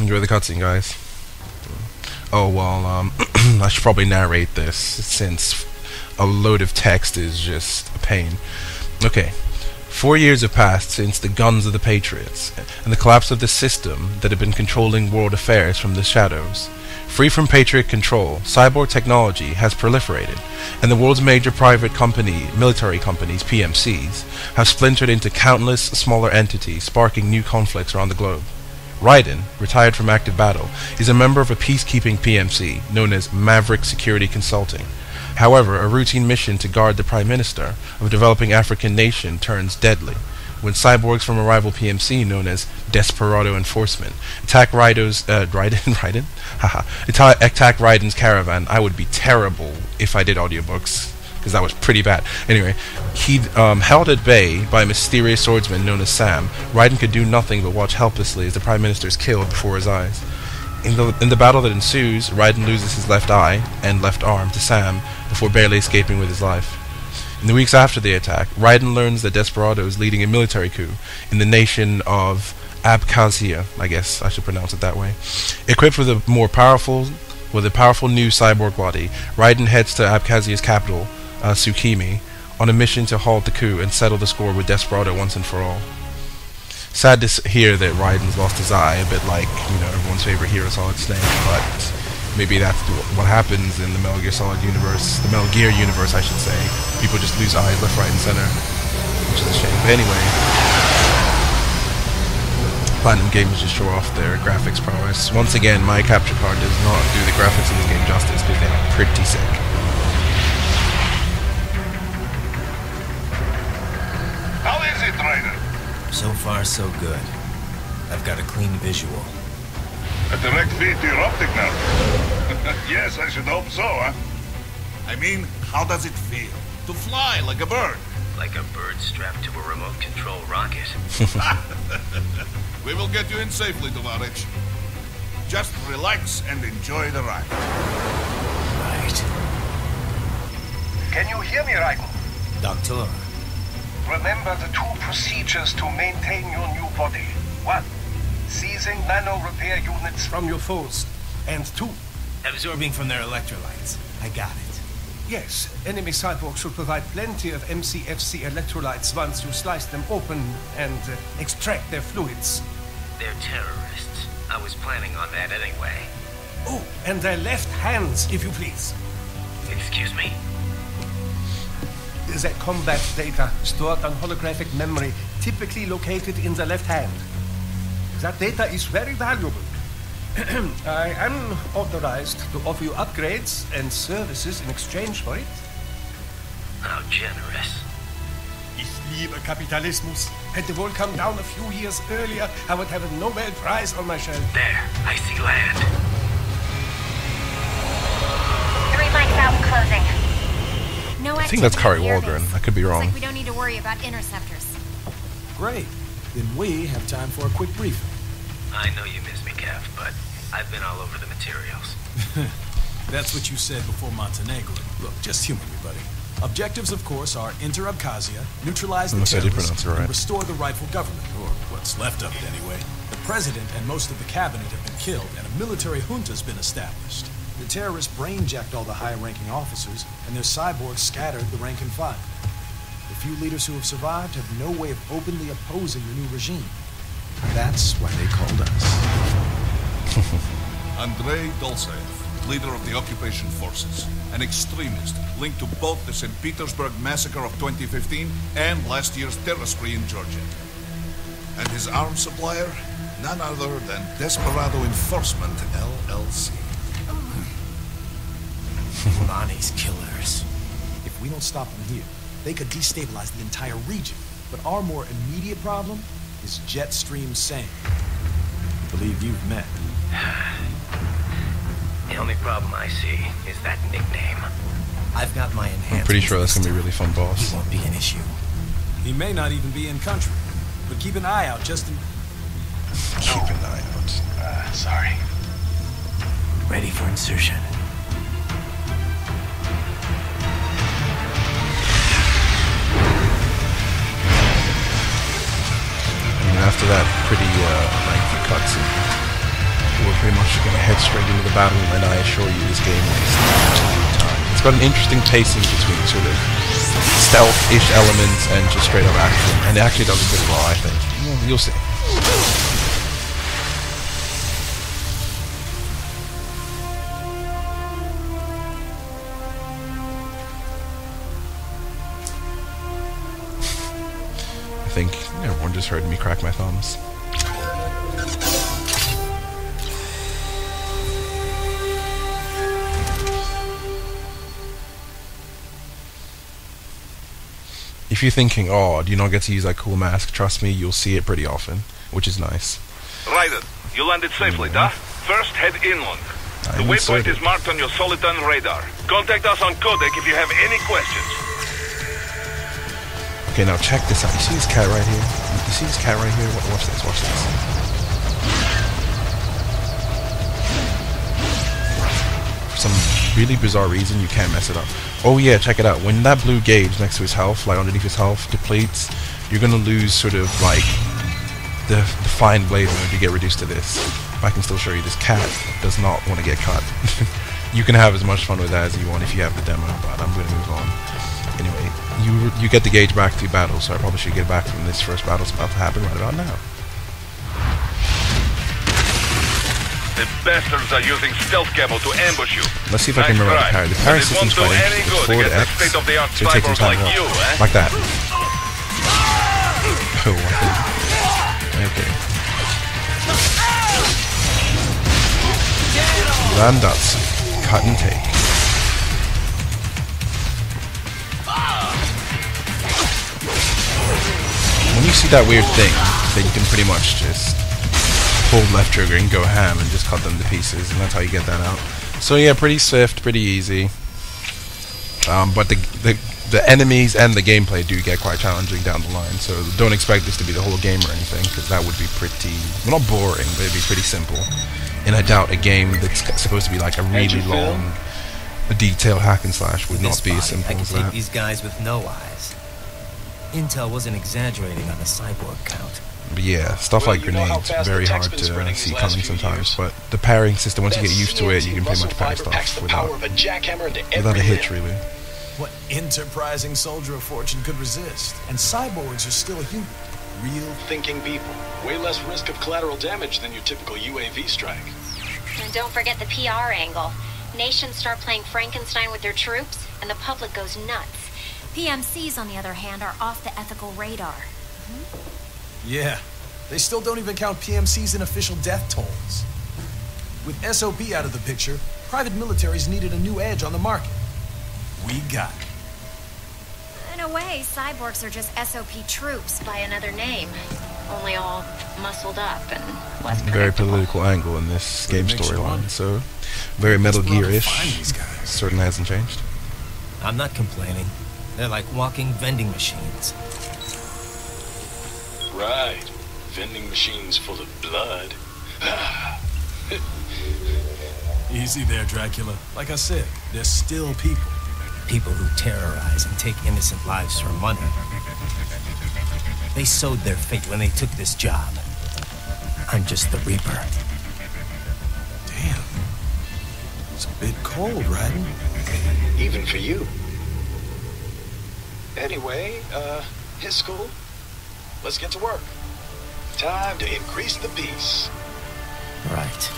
Enjoy the cutscene, guys. Oh, well, I should probably narrate this, since a load of text is just a pain. Okay. 4 years have passed since the guns of the Patriots, and the collapse of the system that had been controlling world affairs from the shadows. Free from Patriot control, cyborg technology has proliferated, and the world's major military companies, PMCs, have splintered into countless smaller entities, sparking new conflicts around the globe. Raiden, retired from active battle, is a member of a peacekeeping PMC known as Maverick Security Consulting. However, a routine mission to guard the Prime Minister of a developing African nation turns deadly when cyborgs from a rival PMC known as Desperado Enforcement attack attack Raiden's caravan. I would be terrible if I did audiobooks, because that was pretty bad. Anyway, he'd held at bay by a mysterious swordsman known as Sam. Raiden could do nothing but watch helplessly as the Prime Minister is killed before his eyes. In the battle that ensues, Raiden loses his left eye and left arm to Sam before barely escaping with his life. In the weeks after the attack, Raiden learns that Desperado is leading a military coup in the nation of Abkhazia, I guess I should pronounce it that way. Equipped with a powerful new cyborg body, Raiden heads to Abkhazia's capital, Sukhumi, on a mission to halt the coup and settle the score with Desperado once and for all. Sad to hear that Raiden's lost his eye, a bit like, everyone's favorite hero, Solid Snake, but maybe that's what happens in the Metal Gear Solid universe, the Metal Gear universe, I should say. People just lose eyes left, right, and center, which is a shame. But anyway, Platinum Games just show off their graphics prowess. Once again, my capture card does not do the graphics in this game justice, because they are pretty sick. How is it, Raiden? So far, so good. I've got a clean visual. A direct feed to your optic now. Yes, I should hope so, huh? I mean, how does it feel? To fly like a bird? Like a bird strapped to a remote control rocket. We will get you in safely, Tovarich. Just relax and enjoy the ride. Right. Can you hear me, Raiden? Doctor. Remember the 2 procedures to maintain your new body. 1. Seizing nano repair units from your foes. And 2. Absorbing from their electrolytes. I got it. Yes, enemy cyborgs should provide plenty of MCFC electrolytes once you slice them open and extract their fluids. They're terrorists. I was planning on that anyway. Oh, and their left hands, if you please. Excuse me? That combat data stored on holographic memory, typically located in the left hand. That data is very valuable. I am authorized to offer you upgrades and services in exchange for it. How generous. Ich liebe Kapitalismus. Had the world come down a few years earlier, I would have a Nobel Prize on my shelf. There, I see land. 3 mics out and closing. No, I think that's Kari Waldron. I could be wrong. Looks like we don't need to worry about interceptors. Great. Then we have time for a quick briefing. I know you miss me, Kev, but I've been all over the materials. That's what you said before Montenegro. Look, just humor me, buddy. Objectives, of course, are enter Abkhazia, neutralize the terrorists, and restore the rightful government, or what's left of it anyway. The president and most of the cabinet have been killed, and a military junta's been established. The terrorists brain-jacked all the high-ranking officers, and their cyborgs scattered the rank and file. The few leaders who have survived have no way of openly opposing the new regime. That's why they called us. Andrei Dolzaev, leader of the occupation forces, an extremist linked to both the St. Petersburg massacre of 2015 and last year's terror spree in Georgia. And his arms supplier, none other than Desperado Enforcement, LLC. Lonnie's killers. If we don't stop them here, they could destabilize the entire region. But our more immediate problem is Jetstream Sam. I believe you've met. The only problem I see is that nickname. I've got my enhancements. I'm pretty sure that's gonna be a really fun boss. He won't be an issue. He may not even be in country, but keep an eye out just in... Keep an eye out. Sorry. Ready for insertion. And after that pretty lengthy cutscene, pretty much gonna head straight into the battle, and I assure you this game is absolute time. It's got an interesting pacing between sort of stealth-ish elements and just straight up action, and it actually does a good raw, I think. You'll see. I think everyone just heard me crack my thumbs. If you're thinking, oh, do you not get to use that cool mask? Trust me, you'll see it pretty often, which is nice. Raiden, you landed safely, duh? First, head inland. The waypoint is marked on your Soliton radar. Contact us on Codec if you have any questions. Okay, now check this out. You see this cat right here? You see this cat right here? Watch this, watch this. For some really bizarre reason, you can't mess it up. Oh yeah, check it out. When that blue gauge next to his health, like underneath his health, depletes, you're gonna lose sort of like the fine blade mode. You get reduced to this. I can still show you this cat does not want to get cut. You can have as much fun with that as you want if you have the demo, but I'm gonna move on. Anyway, you get the gauge back through battle, so I probably should get back from this first battle that's about to happen right about now. The bastards are using stealth camo to ambush you. Let's see if I can remember the parry. The parry system's quite interesting. It's forward X, so it takes some time off. Like that. Oh, okay. And that's cut and take. When you see that weird thing, then you can pretty much just hold left trigger and go ham and just cut them to pieces, and that's how you get that out. So yeah, pretty swift, pretty easy. But the enemies and the gameplay do get quite challenging down the line, so don't expect this to be the whole game or anything, because that would be pretty, well, not boring, but it'd be pretty simple. And I doubt a game that's supposed to be like a really long, detailed hack and slash would not be as simple as that. I could take these guys with no eyes. Intel wasn't exaggerating on the cyborg count. But yeah, stuff like grenades, very hard to see coming sometimes, but the parrying system, once you get used to it, you can pretty much parry stuff without a hitch, really. What enterprising soldier of fortune could resist? And cyborgs are still human. Real thinking people. Way less risk of collateral damage than your typical UAV strike. And don't forget the PR angle. Nations start playing Frankenstein with their troops, and the public goes nuts. PMCs, on the other hand, are off the ethical radar. Yeah, they still don't even count PMCs in official death tolls. With SOP out of the picture, private militaries needed a new edge on the market. We got it. In a way, cyborgs are just SOP troops by another name. Only all muscled up and less predictable. Very political angle in this game storyline, so very Metal Gear-ish. Certainly hasn't changed. I'm not complaining. They're like walking vending machines. Right. Vending machines full of blood. Easy there, Dracula. Like I said, they're still people. People who terrorize and take innocent lives for money. They sowed their fate when they took this job. I'm just the Reaper. Damn. It's a bit cold, Raiden. Even for you. Anyway, his school. Let's get to work. Time to increase the peace. Right.